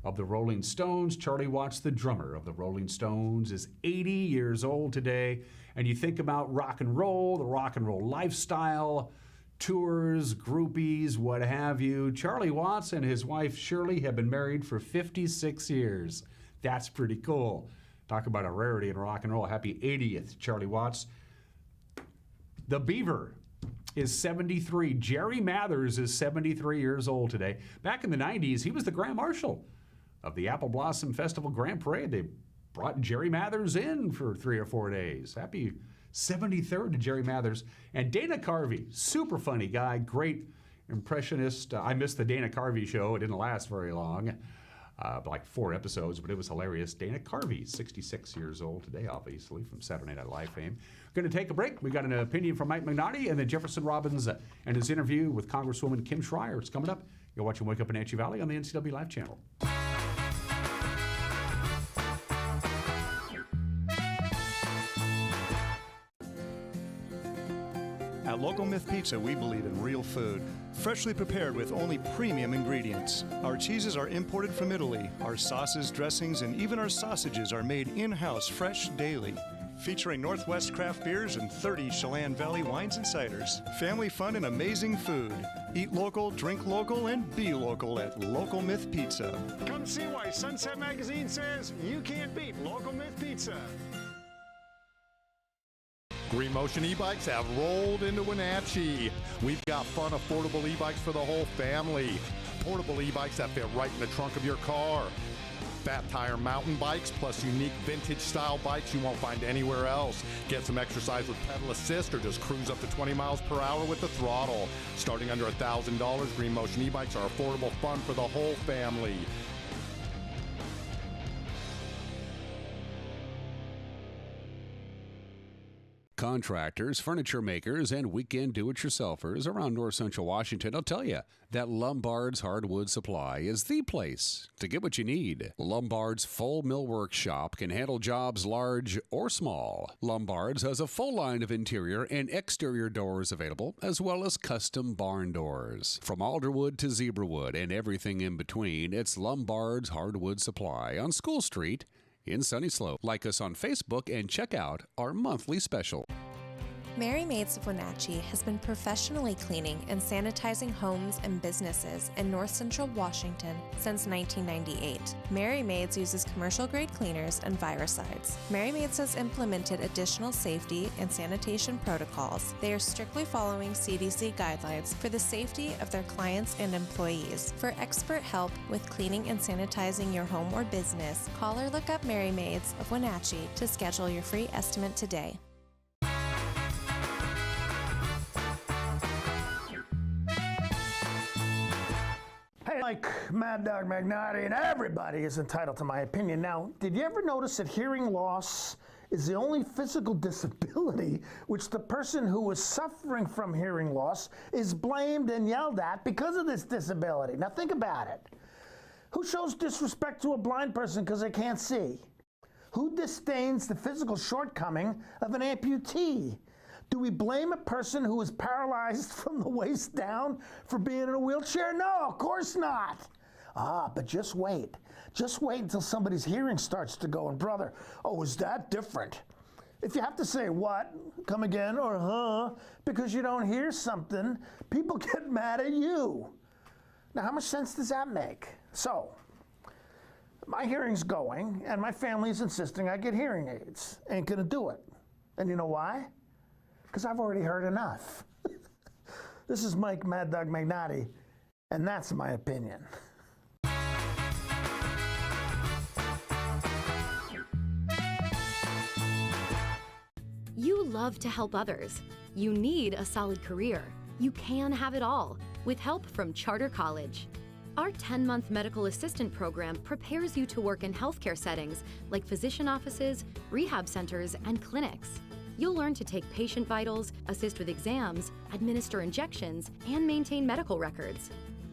of the Rolling Stones. Charlie Watts, the drummer of the Rolling Stones, is 80 years old today. And you think about rock and roll, the rock and roll lifestyle, tours, groupies, what have you. Charlie Watts and his wife Shirley have been married for 56 years. That's pretty cool. Talk about a rarity in rock and roll. Happy 80th, Charlie Watts. The Beaver is 73. Jerry Mathers is 73 years old today. Back in the 90s, he was the Grand Marshal of the Apple Blossom Festival Grand Parade. They brought Jerry Mathers in for 3 or 4 days. Happy 73rd to Jerry Mathers. And Dana Carvey, super funny guy, great impressionist. I missed the Dana Carvey show. It didn't last very long, like 4 episodes, but it was hilarious. Dana Carvey, 66 years old today, obviously, from Saturday Night Live fame. Going to take a break. We got an opinion from Mike Magnotti and then Jefferson Robbins and his interview with Congresswoman Kim Schrier. It's coming up. You're watching Wake Up Wenatchee Valley on the NCW Live channel. At Local Myth Pizza, we believe in real food, freshly prepared with only premium ingredients. Our cheeses are imported from Italy. Our sauces, dressings, and even our sausages are made in-house fresh daily. Featuring Northwest craft beers and 30 Chelan Valley wines and ciders. Family fun and amazing food. Eat local, drink local, and be local at Local Myth Pizza. Come see why Sunset Magazine says you can't beat Local Myth Pizza. Green Motion e-bikes have rolled into Wenatchee. We've got fun, affordable e-bikes for the whole family. Portable e-bikes that fit right in the trunk of your car. Fat tire mountain bikes plus unique vintage style bikes you won't find anywhere else. Get some exercise with pedal assist or just cruise up to 20 miles per hour with the throttle. Starting under $1,000, Green Motion e-bikes are affordable fun for the whole family. Contractors, furniture makers, and weekend do-it-yourselfers around north central Washington will tell you that Lombard's Hardwood Supply is the place to get what you need. Lombard's full millwork shop can handle jobs large or small. Lombard's has a full line of interior and exterior doors available, as well as custom barn doors. From alderwood to zebrawood and everything in between, it's Lombard's Hardwood Supply on School Street in Sunny Slope. Like us on Facebook and check out our monthly special. Merry Maids of Wenatchee has been professionally cleaning and sanitizing homes and businesses in north central Washington since 1998. Merry Maids uses commercial-grade cleaners and viricides. Merry Maids has implemented additional safety and sanitation protocols. They are strictly following CDC guidelines for the safety of their clients and employees. For expert help with cleaning and sanitizing your home or business, call or look up Merry Maids of Wenatchee to schedule your free estimate today. Hey, like Mad Dog Magnotti, and everybody is entitled to my opinion. Now, did you ever notice that hearing loss is the only physical disability which the person who is suffering from hearing loss is blamed and yelled at because of this disability? Now think about it. Who shows disrespect to a blind person because they can't see? Who disdains the physical shortcoming of an amputee? Do we blame a person who is paralyzed from the waist down for being in a wheelchair? No, of course not. But just wait. Just wait until somebody's hearing starts to go. And brother, oh, is that different? If you have to say what, come again, or huh, because you don't hear something, people get mad at you. Now, how much sense does that make? So, my hearing's going, and my family's insisting I get hearing aids. Ain't gonna do it. And you know why? Because I've already heard enough. This is Mike Mad Dog Magnotti, and that's my opinion. You love to help others. You need a solid career. You can have it all with help from Charter College. Our 10-month medical assistant program prepares you to work in healthcare settings like physician offices, rehab centers, and clinics. You'll learn to take patient vitals, assist with exams, administer injections, and maintain medical records.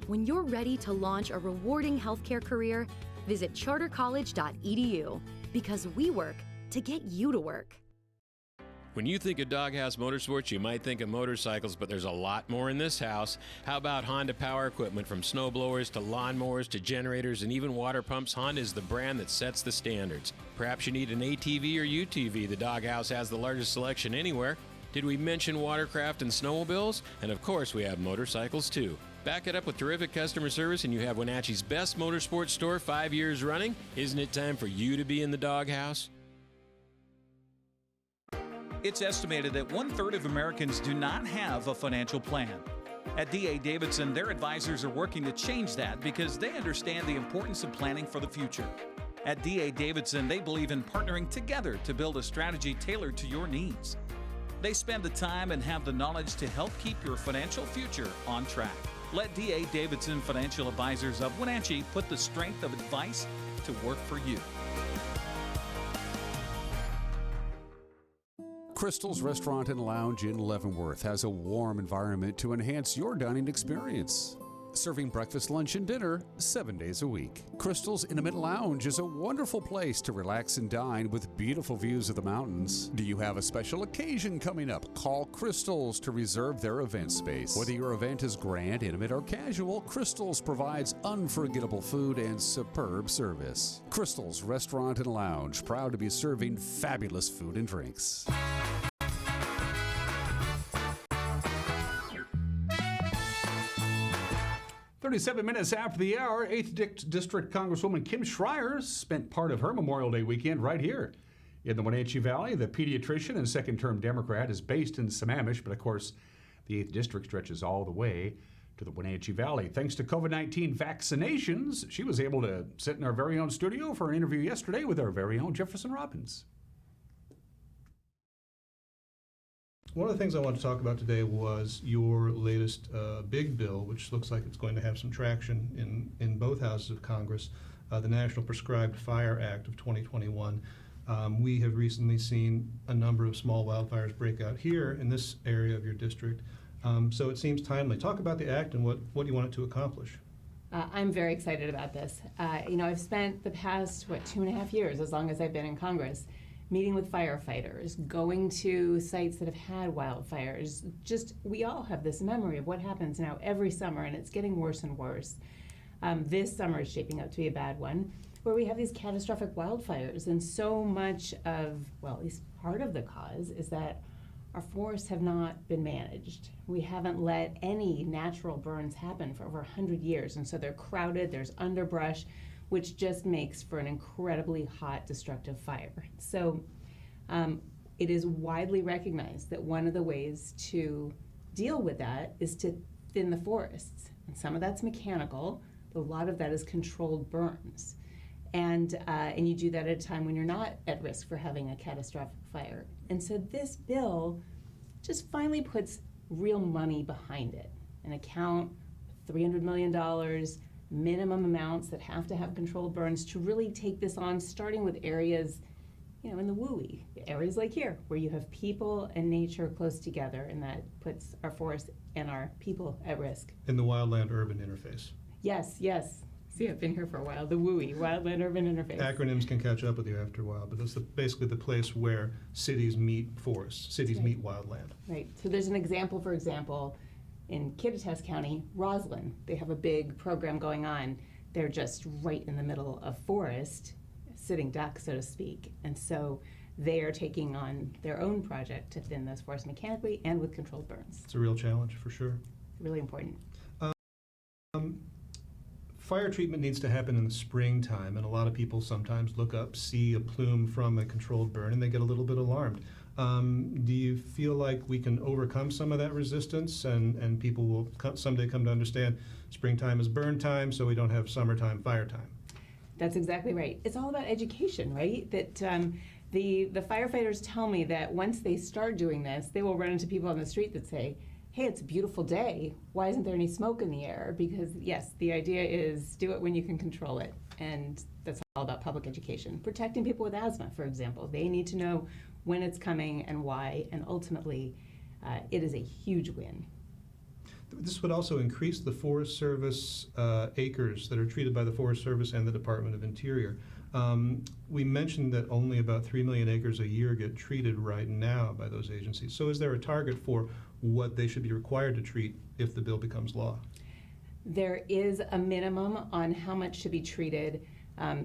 When you're ready to launch a rewarding healthcare career, visit chartercollege.edu, because we work to get you to work. When you think of Doghouse Motorsports, you might think of motorcycles, but there's a lot more in this house. How about Honda power equipment? From snowblowers to lawnmowers to generators and even water pumps, Honda is the brand that sets the standards. Perhaps you need an ATV or UTV. The Doghouse has the largest selection anywhere. Did we mention watercraft and snowmobiles? And of course, we have motorcycles too. Back it up with terrific customer service and you have Wenatchee's best motorsports store 5 years running. Isn't it time for you to be in the Doghouse? It's estimated that 1/3 of Americans do not have a financial plan. At D.A. Davidson, their advisors are working to change that because they understand the importance of planning for the future. At D.A. Davidson, they believe in partnering together to build a strategy tailored to your needs. They spend the time and have the knowledge to help keep your financial future on track. Let D.A. Davidson Financial Advisors of Wenatchee put the strength of advice to work for you. Crystal's Restaurant and Lounge in Leavenworth has a warm environment to enhance your dining experience. Serving breakfast, lunch, and dinner 7 days a week. Crystal's Intimate Lounge is a wonderful place to relax and dine with beautiful views of the mountains. Do you have a special occasion coming up? Call Crystal's to reserve their event space. Whether your event is grand, intimate, or casual, Crystal's provides unforgettable food and superb service. Crystal's Restaurant and Lounge, proud to be serving fabulous food and drinks. 37 minutes after the hour, 8th District Congresswoman Kim Schrier spent part of her Memorial Day weekend right here in the Wenatchee Valley. The pediatrician and second-term Democrat is based in Sammamish, but of course, the 8th District stretches all the way to the Wenatchee Valley. Thanks to COVID-19 vaccinations, she was able to sit in our very own studio for an interview yesterday with our very own Jefferson Robbins. One of the things I want to talk about today was your latest big bill, which looks like it's going to have some traction in both houses of Congress, the National Prescribed Fire Act of 2021. We have recently seen a number of small wildfires break out here in this area of your district, so it seems timely. Talk about the act and what you want it to accomplish. I'm very excited about this. I've spent the past, 2.5 years, as long as I've been in Congress, meeting with firefighters, going to sites that have had wildfires. We all have this memory of what happens now every summer, and it's getting worse and worse. This summer is shaping up to be a bad one, where we have these catastrophic wildfires, and so much of, at least part of the cause, is that our forests have not been managed. We haven't let any natural burns happen for over 100 years, and so they're crowded, there's underbrush, which just makes for an incredibly hot, destructive fire. So it is widely recognized that one of the ways to deal with that is to thin the forests. And some of that's mechanical, but a lot of that is controlled burns. And you do that at a time when you're not at risk for having a catastrophic fire. And so this bill just finally puts real money behind it. An account, $300 million, minimum amounts that have to have controlled burns to really take this on, starting with areas, in the WUI, areas like here, where you have people and nature close together, and that puts our forests and our people at risk. In the wildland-urban interface. Yes. See, I've been here for a while. The WUI, Wildland-Urban Interface. Acronyms can catch up with you after a while, but that's basically the place where cities meet forests, cities meet wildland. Right. So there's an example, for example, in Kittitas County, Roslyn, they have a big program going on. They're just right in the middle of forest, sitting duck, so to speak. And so they are taking on their own project to thin those forests mechanically and with controlled burns. It's a real challenge, for sure. Really important. Fire treatment needs to happen in the springtime, and a lot of people sometimes look up, see a plume from a controlled burn, and they get a little bit alarmed. Do you feel like we can overcome some of that resistance, and people will someday come to understand springtime is burn time, so we don't have summertime fire time? That's exactly right. It's all about education, right? That the firefighters tell me that once they start doing this, they will run into people on the street that say, hey, it's a beautiful day. Why isn't there any smoke in the air? Because yes, the idea is do it when you can control it. And that's all about public education. Protecting people with asthma, for example. They need to know when it's coming and why, and ultimately it is a huge win. This would also increase the Forest Service acres that are treated by the Forest Service and the Department of Interior. We mentioned that only about 3 million acres a year get treated right now by those agencies. So is there a target for what they should be required to treat if the bill becomes law? There is a minimum on how much should be treated.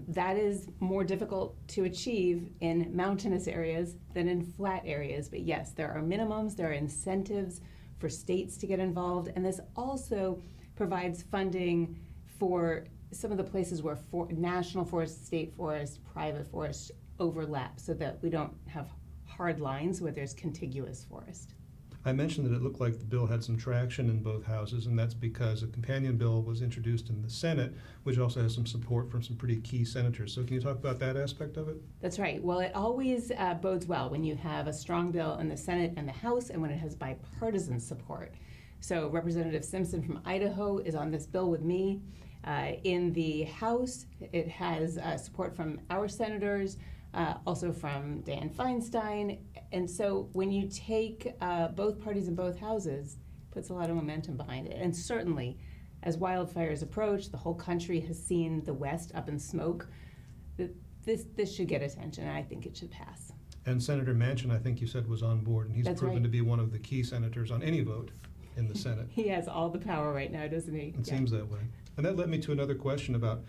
That is more difficult to achieve in mountainous areas than in flat areas. But yes, there are minimums, there are incentives for states to get involved, and this also provides funding for some of the places where national forest, state forest, private forest overlap, so that we don't have hard lines where there's contiguous forest. I mentioned that it looked like the bill had some traction in both houses, and that's because a companion bill was introduced in the Senate, which also has some support from some pretty key senators. So can you talk about that aspect of it? That's right. Well, it always bodes well when you have a strong bill in the Senate and the House, and when it has bipartisan support. So Representative Simpson from Idaho is on this bill with me. In the House, it has support from our senators, also from Dan Feinstein. And so when you take both parties in both houses, it puts a lot of momentum behind it. And certainly, as wildfires approach, the whole country has seen the West up in smoke. This should get attention, and I think it should pass. And Senator Manchin, I think you said, was on board, and he's That's proven right. to be one of the key senators on any vote in the Senate. He has all the power right now, doesn't he? It seems that way. And that led me to another question about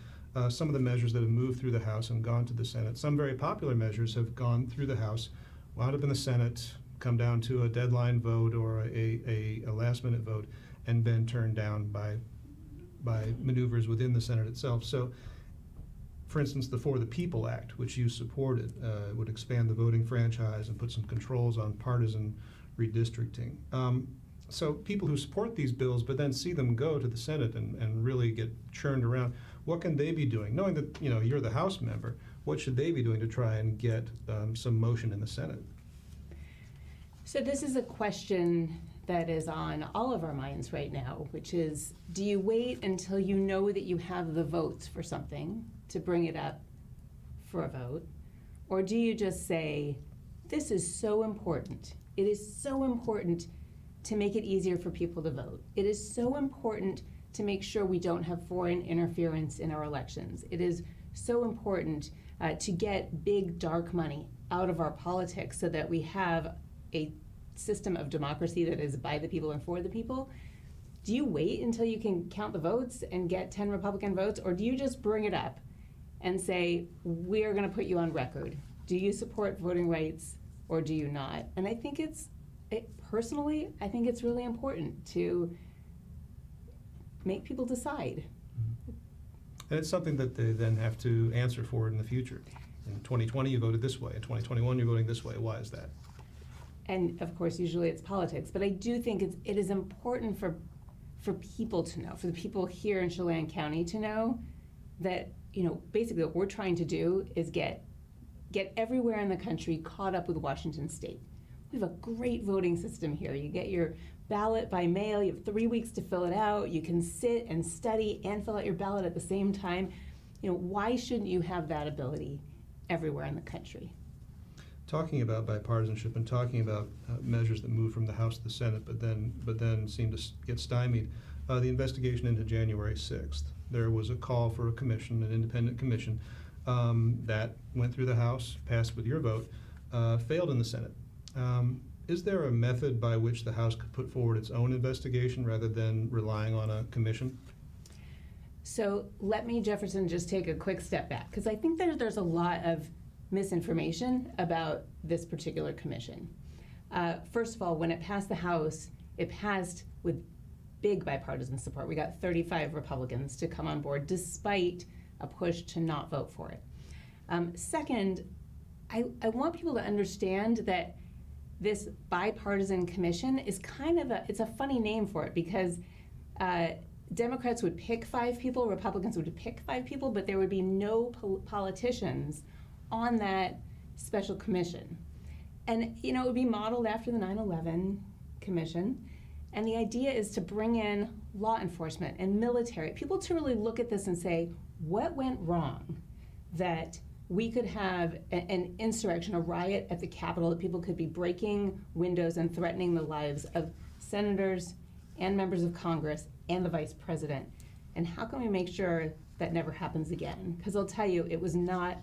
some of the measures that have moved through the House and gone to the Senate. Some very popular measures have gone through the House, wound up in the Senate, come down to a deadline vote or a last-minute vote, and been turned down by maneuvers within the Senate itself. So, for instance, the For the People Act, which you supported, would expand the voting franchise and put some controls on partisan redistricting. So people who support these bills but then see them go to the Senate and really get churned around, what can they be doing? Knowing that you're the House member, what should they be doing to try and get some motion in the Senate? So this is a question that is on all of our minds right now, which is, do you wait until you know that you have the votes for something to bring it up for a vote? Or do you just say, this is so important. It is so important to make it easier for people to vote. It is so important to make sure we don't have foreign interference in our elections. It is so important to get big dark money out of our politics so that we have a system of democracy that is by the people and for the people. Do you wait until you can count the votes and get 10 Republican votes, or do you just bring it up and say, we're going to put you on record? Do you support voting rights or do you not? And I think personally, I think it's really important to make people decide. And it's something that they then have to answer for in the future. In 2020, you voted this way. In 2021, you're voting this way. Why is that? And of course, usually it's politics. But I do think it is important for people to know, for the people here in Chelan County to know that, basically what we're trying to do is get everywhere in the country caught up with Washington State. We have a great voting system here. You get your ballot by mail. You have 3 weeks to fill it out. You can sit and study and fill out your ballot at the same time. Why shouldn't you have that ability everywhere in the country? Talking about bipartisanship and talking about measures that move from the House to the Senate, but then seem to get stymied. The investigation into January 6th. There was a call for a commission, an independent commission, that went through the House, passed with your vote, failed in the Senate. Is there a method by which the House could put forward its own investigation rather than relying on a commission? So let me, Jefferson, just take a quick step back, because I think there's a lot of misinformation about this particular commission. First of all, when it passed the House, it passed with big bipartisan support. We got 35 Republicans to come on board despite a push to not vote for it. Second, I want people to understand that this bipartisan commission is it's a funny name for it, because Democrats would pick 5 people, Republicans would pick 5 people, but there would be no politicians on that special commission. And, it would be modeled after the 9/11 commission. And the idea is to bring in law enforcement and military, people to really look at this and say, what went wrong that we could have an insurrection, a riot at the Capitol, that people could be breaking windows and threatening the lives of senators and members of Congress and the vice president? And how can we make sure that never happens again? Because I'll tell you, it was not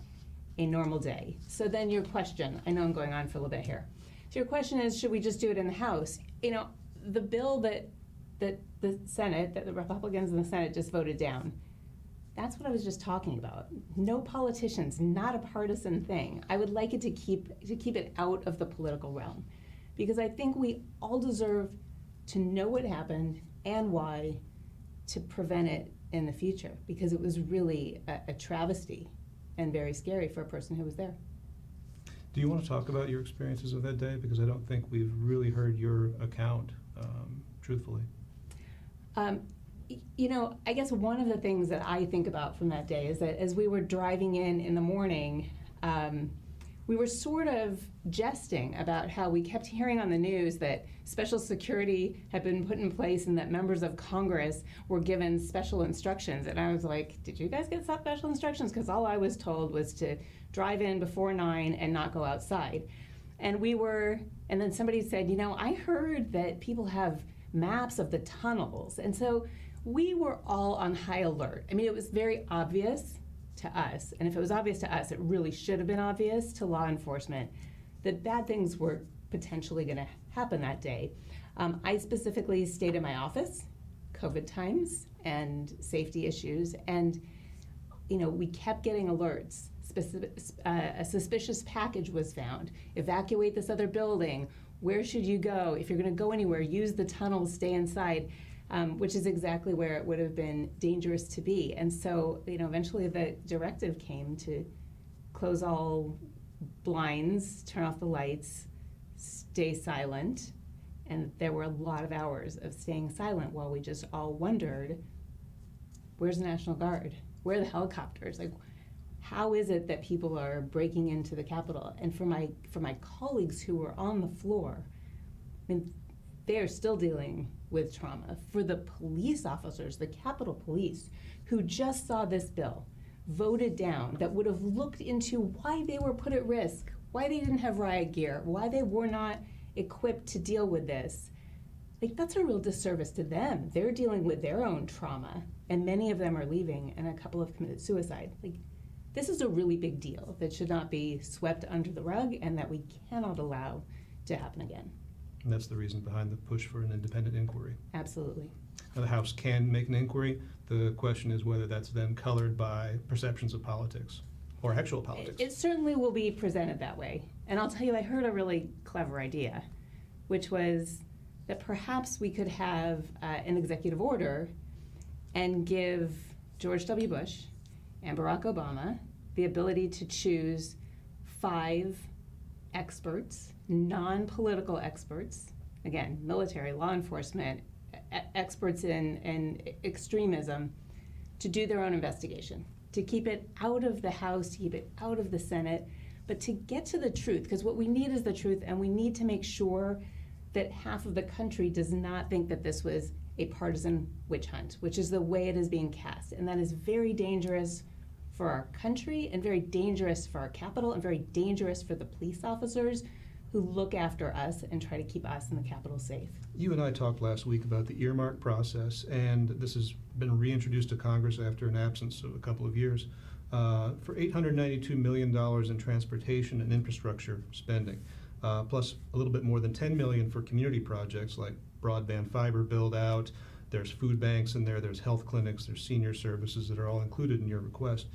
a normal day. So then your question, I know I'm going on for a little bit here. So your question is, should we just do it in the House? You know, the bill that the Senate, that the Republicans in the Senate just voted down, that's what I was just talking about. No politicians, not a partisan thing. I would like it to keep it out of the political realm, because I think we all deserve to know what happened and why, to prevent it in the future, because it was really a travesty and very scary for a person who was there. Do you want to talk about your experiences of that day? Because I don't think we've really heard your account, truthfully. You know, I guess one of the things that I think about from that day is that as we were driving in the morning, we were sort of jesting about how we kept hearing on the news that special security had been put in place and that members of Congress were given special instructions. And I was like, did you guys get special instructions? Because all I was told was to drive in before 9 and not go outside. And then somebody said, you know, I heard that people have maps of the tunnels. And so we were all on high alert. I mean, it was very obvious to us, and if it was obvious to us, it really should have been obvious to law enforcement that bad things were potentially going to happen that day. I specifically stayed in my office, COVID times and safety issues, and you know, we kept getting alerts. A suspicious package was found. Evacuate this other building. Where should you go? If you're going to go anywhere, use the tunnels, stay inside. Which is exactly where it would have been dangerous to be. And so, you know, eventually the directive came to close all blinds, turn off the lights, stay silent. And there were a lot of hours of staying silent while we just all wondered, where's the National Guard? Where are the helicopters? Like, how is it that people are breaking into the Capitol? And for my colleagues who were on the floor, I mean, they are still dealing with trauma. For the police officers, the Capitol Police, who just saw this bill voted down, that would have looked into why they were put at risk, why they didn't have riot gear, why they were not equipped to deal with this. Like, that's a real disservice to them. They're dealing with their own trauma, and many of them are leaving, and a couple have committed suicide. Like, this is a really big deal that should not be swept under the rug and that we cannot allow to happen again. And that's the reason behind the push for an independent inquiry. Absolutely. Now, the House can make an inquiry. The question is whether that's then colored by perceptions of politics or actual politics. It certainly will be presented that way. And I'll tell you, I heard a really clever idea, which was that perhaps we could have an executive order and give George W. Bush and Barack Obama the ability to choose 5 experts, non-political experts, again, military, law enforcement, experts in extremism, to do their own investigation, to keep it out of the House, to keep it out of the Senate, but to get to the truth, because what we need is the truth, and we need to make sure that half of the country does not think that this was a partisan witch hunt, which is the way it is being cast. And that is very dangerous for our country, and very dangerous for our Capitol, and very dangerous for the police officers who look after us and try to keep us in the Capitol safe. You and I talked last week about the earmark process, and this has been reintroduced to Congress after an absence of a couple of years, for $892 million in transportation and infrastructure spending, plus a little bit more than $10 million for community projects like broadband fiber build out. There's food banks in there, there's health clinics, there's senior services that are all included in your request.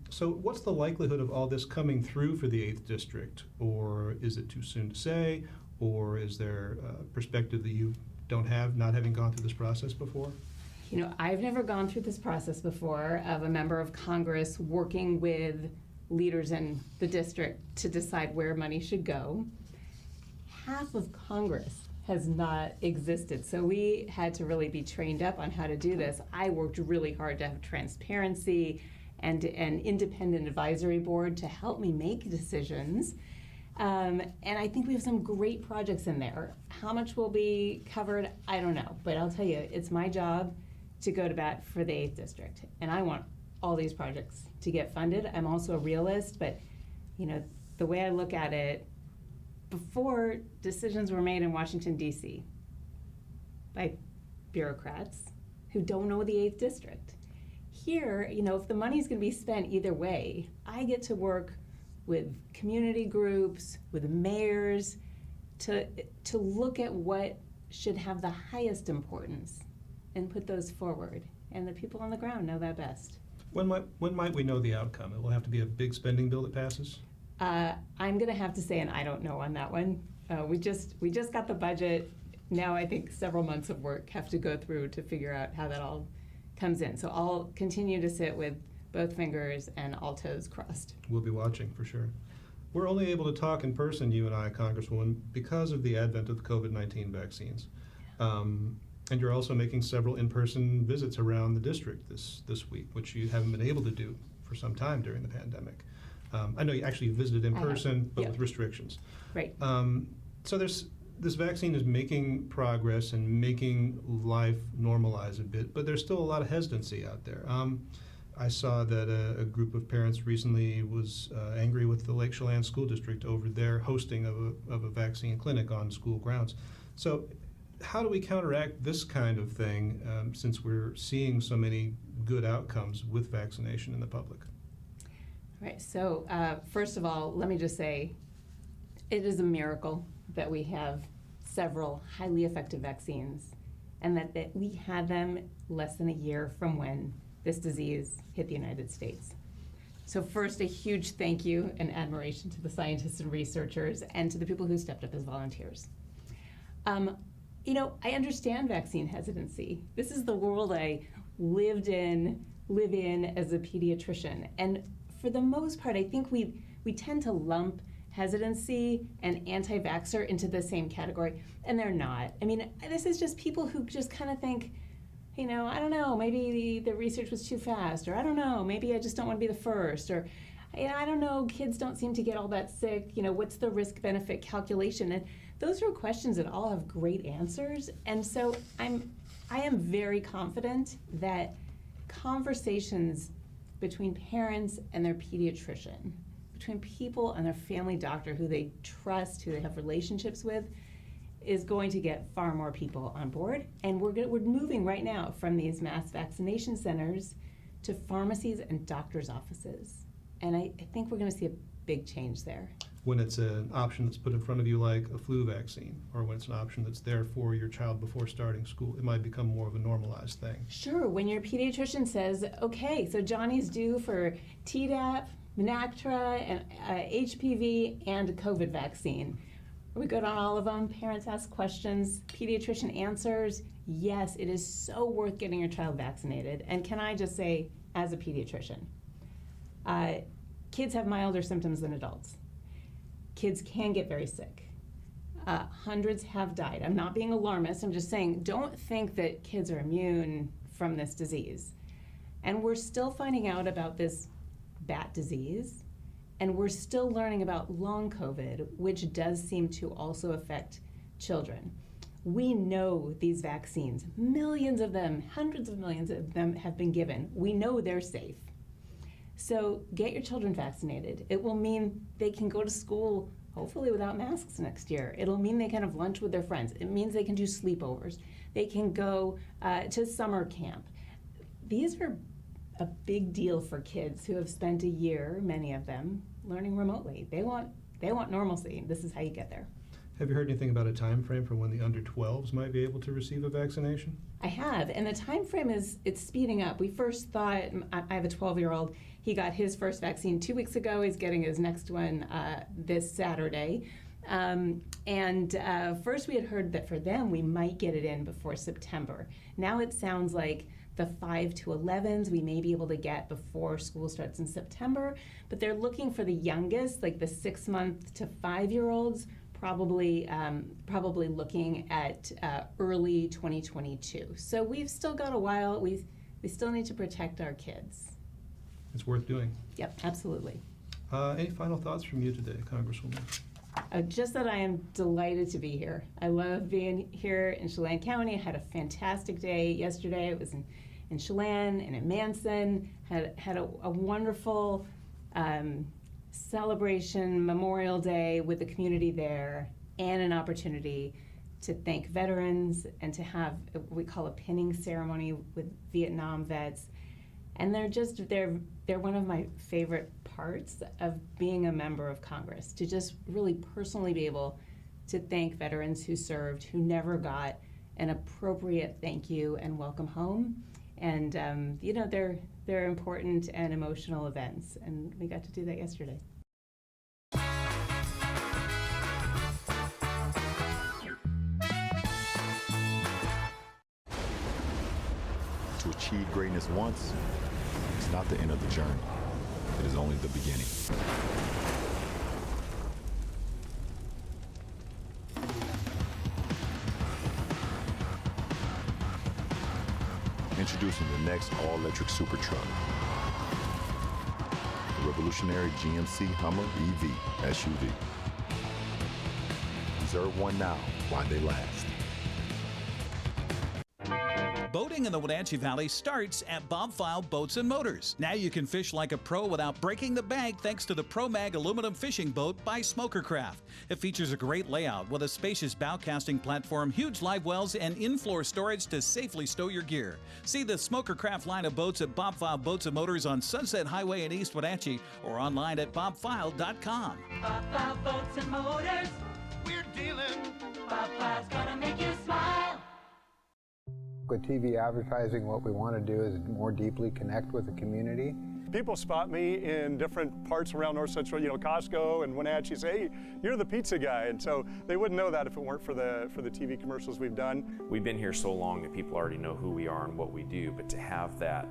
So what's the likelihood of all this coming through for the 8th District? Or is it too soon to say? Or is there a perspective that you don't have, not having gone through this process before? You know, I've never gone through this process before of a member of Congress working with leaders in the district to decide where money should go. Half of Congress has not existed, so we had to really be trained up on how to do this. I worked really hard to have transparency and an independent advisory board to help me make decisions. And I think we have some great projects in there. How much will be covered, I don't know. But I'll tell you, it's my job to go to bat for the 8th District. And I want all these projects to get funded. I'm also a realist, but the way I look at it, before decisions were made in Washington, D.C. by bureaucrats who don't know the 8th District. Here, if the money's going to be spent either way, I get to work with community groups, with mayors, to look at what should have the highest importance and put those forward. And the people on the ground know that best. When might we know the outcome? It will have to be a big spending bill that passes? I'm going to have to say an I don't know on that one. We just got the budget. Now I think several months of work have to go through to figure out how that all comes in. So I'll continue to sit with both fingers and all toes crossed. We'll be watching for sure. We're only able to talk in person, you and I, Congresswoman, because of the advent of the COVID-19 vaccines. And you're also making several in-person visits around the district this week, which you haven't been able to do for some time during the pandemic. I know you actually visited in person, but with restrictions. Right. So this vaccine is making progress and making life normalize a bit, but there's still a lot of hesitancy out there. I saw that a group of parents recently was angry with the Lake Chelan School District over their hosting of a vaccine clinic on school grounds. So how do we counteract this kind of thing since we're seeing so many good outcomes with vaccination in the public? Right, so first of all, let me just say, it is a miracle that we have several highly effective vaccines and that we had them less than a year from when this disease hit the United States. So first, a huge thank you and admiration to the scientists and researchers and to the people who stepped up as volunteers. I understand vaccine hesitancy. This is the world I live in as a pediatrician. And for the most part, I think we tend to lump hesitancy and anti-vaxxer into the same category, and they're not. I mean, this is just people who just kind of think, I don't know, maybe the research was too fast, or I don't know, maybe I just don't want to be the first, or I don't know, kids don't seem to get all that sick, what's the risk-benefit calculation? And those are questions that all have great answers, and so I am very confident that conversations between parents and their pediatrician, between people and their family doctor who they trust, who they have relationships with, is going to get far more people on board. And we're moving right now from these mass vaccination centers to pharmacies and doctors' offices. And I think we're going to see a big change there. When it's an option that's put in front of you like a flu vaccine, or when it's an option that's there for your child before starting school, it might become more of a normalized thing. Sure, when your pediatrician says, okay, so Johnny's due for Tdap, Menactra, and HPV, and a COVID vaccine. We go down all of them, parents ask questions, pediatrician answers, yes, it is so worth getting your child vaccinated. And can I just say, as a pediatrician, kids have milder symptoms than adults. Kids can get very sick. Hundreds have died. I'm not being alarmist, I'm just saying, don't think that kids are immune from this disease. And we're still finding out about this bat disease, and we're still learning about long COVID, which does seem to also affect children. We know these vaccines, millions of them, hundreds of millions of them have been given. We know they're safe. So get your children vaccinated. It will mean they can go to school, hopefully without masks next year. It'll mean they can have lunch with their friends. It means they can do sleepovers. They can go to summer camp. These are a big deal for kids who have spent a year, many of them, learning remotely. They want normalcy. This is how you get there. Have you heard anything about a time frame for when the under 12s might be able to receive a vaccination? I have, and the time frame it's speeding up. We first thought, I have a 12-year-old, he got his first vaccine 2 weeks ago. He's getting his next one this Saturday. First we had heard that for them, we might get it in before September. Now it sounds like the 5 to 11s we may be able to get before school starts in September, but they're looking for the youngest, like the 6-month to 5-year-olds, probably looking at early 2022. So we've still got a while. We still need to protect our kids. It's worth doing. Yep, absolutely. Any final thoughts from you today, Congresswoman? Just that I am delighted to be here. I love being here in Chelan County. I had a fantastic day yesterday. It was in Chelan and in Manson. Had a wonderful celebration, Memorial Day with the community there, and an opportunity to thank veterans and to have what we call a pinning ceremony with Vietnam vets. And they're one of my favorite parts of being a member of Congress, to just really personally be able to thank veterans who served, who never got an appropriate thank you and welcome home. And they're important and emotional events, and we got to do that yesterday. To achieve greatness once, it's not the end of the journey. It is only the beginning. Introducing the next all-electric super truck. The revolutionary GMC Hummer EV SUV. Reserve one now while they last. Boating in the Wenatchee Valley starts at Bob File Boats and Motors. Now you can fish like a pro without breaking the bank thanks to the ProMag aluminum fishing boat by Smokercraft. It features a great layout with a spacious bow casting platform, huge live wells, and in-floor storage to safely stow your gear. See the Smokercraft line of boats at Bob File Boats and Motors on Sunset Highway in East Wenatchee or online at bobfile.com. Bob File Boats and Motors, we're dealing. Bob File's gonna make you smile. With TV advertising, what we want to do is more deeply connect with the community. People spot me in different parts around North Central, Costco and Wenatchee, say, hey, you're the pizza guy. And so they wouldn't know that if it weren't for the TV commercials we've done. We've been here so long that people already know who we are and what we do, but to have that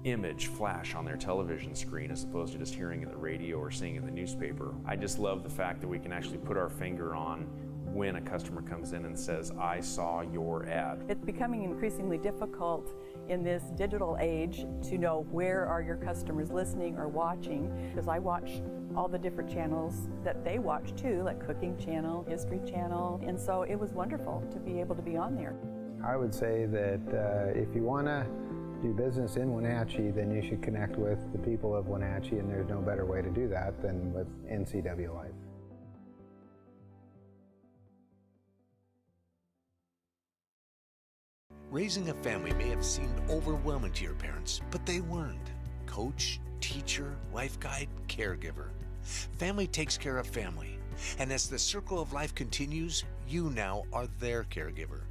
image flash on their television screen as opposed to just hearing it in the radio or seeing it in the newspaper, I just love the fact that we can actually put our finger on when a customer comes in and says, I saw your ad. It's becoming increasingly difficult in this digital age to know where are your customers listening or watching, because I watch all the different channels that they watch too, like Cooking Channel, History Channel, and so it was wonderful to be able to be on there. I would say that if you want to do business in Wenatchee, then you should connect with the people of Wenatchee, and there's no better way to do that than with NCW Life. Raising a family may have seemed overwhelming to your parents, but they weren't. Coach, teacher, life guide, caregiver. Family takes care of family. And as the circle of life continues, you now are their caregiver.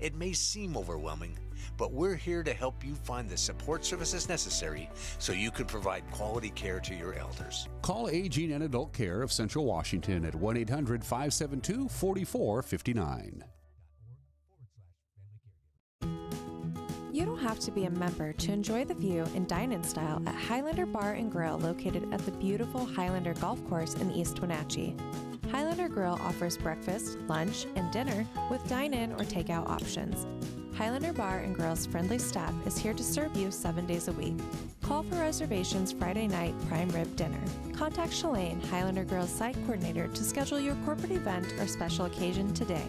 It may seem overwhelming, but we're here to help you find the support services necessary so you can provide quality care to your elders. Call Aging and Adult Care of Central Washington at 1-800-572-4459. You don't have to be a member to enjoy the view and dine in style at Highlander Bar and Grill located at the beautiful Highlander Golf Course in East Wenatchee. Highlander Grill offers breakfast, lunch, and dinner with dine-in or takeout options. Highlander Bar and Grill's friendly staff is here to serve you 7 days a week. Call for reservations Friday night prime rib dinner. Contact Shalane, Highlander Grill's site coordinator, to schedule your corporate event or special occasion today.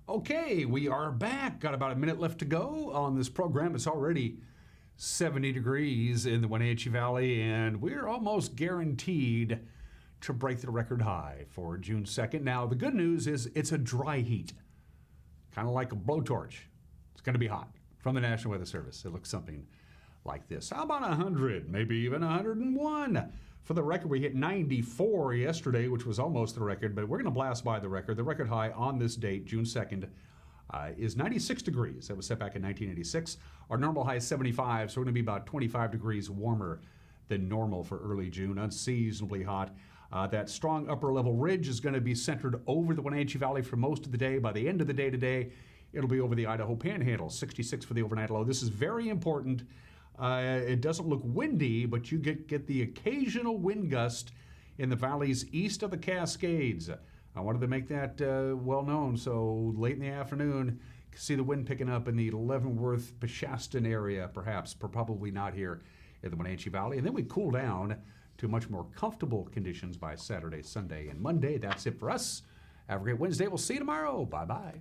Okay, we are back. Got about a minute left to go on this program. It's already 70 degrees in the Wenatchee Valley, and we're almost guaranteed to break the record high for June 2nd. Now, the good news is it's a dry heat, kind of like a blowtorch. It's going to be hot from the National Weather Service. It looks something like this. How about 100, maybe even 101? For the record, we hit 94 yesterday, which was almost the record, but we're going to blast by the record. The record high on this date, June 2nd, is 96 degrees. That was set back in 1986. Our normal high is 75, so we're going to be about 25 degrees warmer than normal for early June, unseasonably hot. That strong upper level ridge is going to be centered over the Wenatchee Valley for most of the day. By the end of the day today, it'll be over the Idaho Panhandle, 66 for the overnight low. This is very important. It doesn't look windy, but you get the occasional wind gust in the valleys east of the Cascades. I wanted to make that well known. So late in the afternoon, see the wind picking up in the Leavenworth, Shasta area, perhaps, probably not here in the Wenatchee Valley. And then we cool down to much more comfortable conditions by Saturday, Sunday, and Monday. That's it for us. Have a great Wednesday. We'll see you tomorrow. Bye-bye.